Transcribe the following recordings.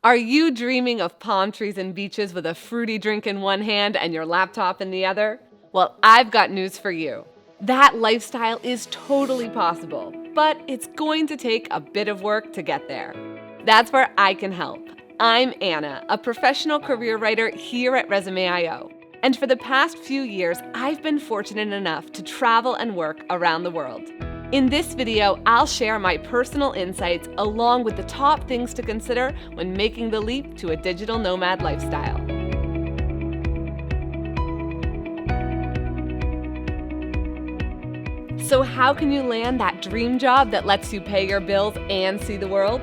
Are you dreaming of palm trees and beaches with a fruity drink in one hand and your laptop in the other? Well, I've got news for you. That lifestyle is totally possible, but it's going to take a bit of work to get there. That's where I can help. I'm Anna, a professional career writer here at Resume.io. And for the past few years, I've been fortunate enough to travel and work around the world. In this video, I'll share my personal insights along with the top things to consider when making the leap to a digital nomad lifestyle. So how can you land that dream job that lets you pay your bills and see the world?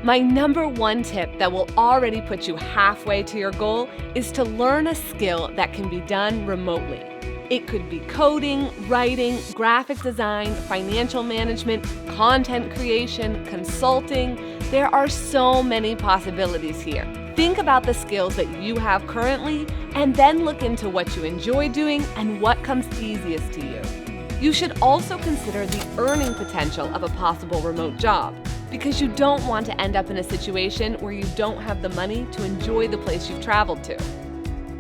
My number one tip that will already put you halfway to your goal is to learn a skill that can be done remotely. It could be coding, writing, graphic design, financial management, content creation, consulting. There are so many possibilities here. Think about the skills that you have currently and then look into what you enjoy doing and what comes easiest to you. You should also consider the earning potential of a possible remote job, because you don't want to end up in a situation where you don't have the money to enjoy the place you've traveled to.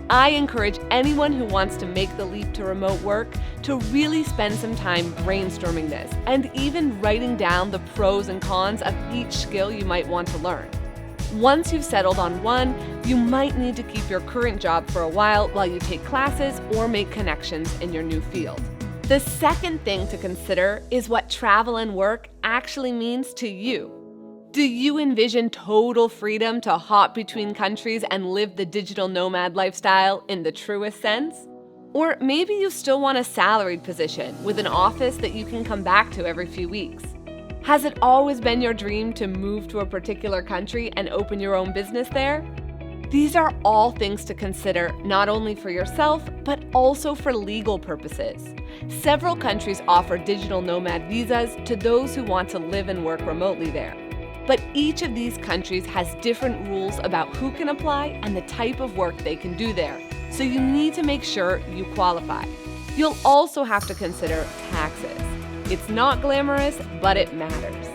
I encourage anyone who wants to make the leap to remote work to really spend some time brainstorming this and even writing down the pros and cons of each skill you might want to learn. Once you've settled on one, you might need to keep your current job for a while you take classes or make connections in your new field. The second thing to consider is what travel and work actually means to you. Do you envision total freedom to hop between countries and live the digital nomad lifestyle in the truest sense? Or maybe you still want a salaried position with an office that you can come back to every few weeks. Has it always been your dream to move to a particular country and open your own business there? These are all things to consider not only for yourself, but also for legal purposes. Several countries offer digital nomad visas to those who want to live and work remotely there. But each of these countries has different rules about who can apply and the type of work they can do there, so you need to make sure you qualify. You'll also have to consider taxes. It's not glamorous, but it matters.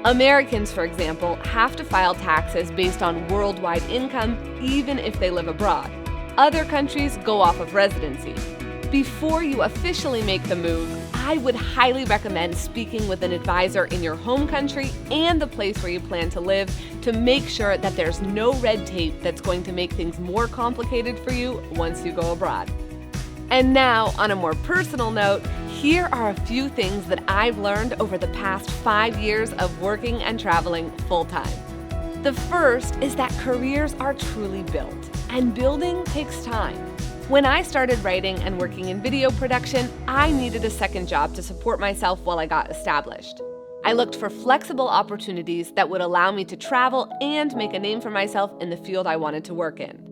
Americans, for example, have to file taxes based on worldwide income, even if they live abroad. Other countries go off of residency. Before you officially make the move, I would highly recommend speaking with an advisor in your home country and the place where you plan to live to make sure that there's no red tape that's going to make things more complicated for you once you go abroad. And now, on a more personal note, here are a few things that I've learned over the past 5 years of working and traveling full-time. The first is that careers are truly built, and building takes time. When I started writing and working in video production, I needed a second job to support myself while I got established. I looked for flexible opportunities that would allow me to travel and make a name for myself in the field I wanted to work in.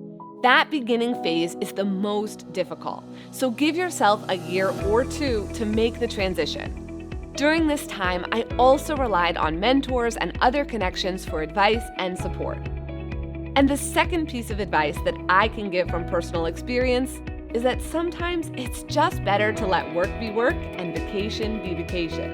That beginning phase is the most difficult, so give yourself a year or two to make the transition. During this time, I also relied on mentors and other connections for advice and support. And the second piece of advice that I can give from personal experience is that sometimes it's just better to let work be work and vacation be vacation.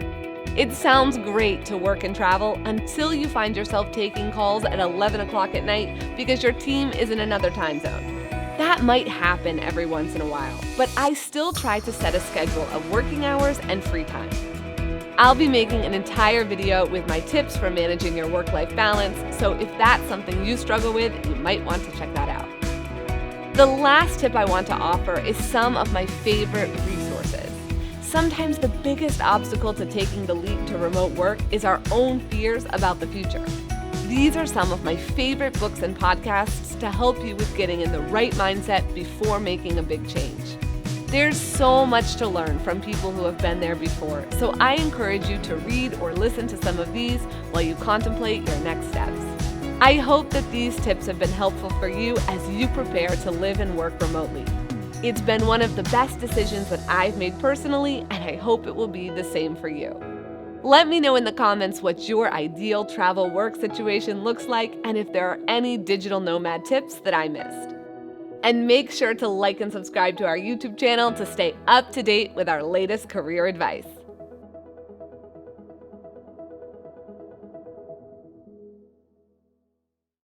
It sounds great to work and travel until you find yourself taking calls at 11 o'clock at night because your team is in another time zone. That might happen every once in a while, but I still try to set a schedule of working hours and free time. I'll be making an entire video with my tips for managing your work-life balance, so if that's something you struggle with, you might want to check that out. The last tip I want to offer is some of my favorite resources. Sometimes the biggest obstacle to taking the leap to remote work is our own fears about the future. These are some of my favorite books and podcasts to help you with getting in the right mindset before making a big change. There's so much to learn from people who have been there before, so I encourage you to read or listen to some of these while you contemplate your next steps. I hope that these tips have been helpful for you as you prepare to live and work remotely. It's been one of the best decisions that I've made personally, and I hope it will be the same for you. Let me know in the comments what your ideal travel work situation looks like and if there are any digital nomad tips that I missed. And make sure to like and subscribe to our YouTube channel to stay up to date with our latest career advice.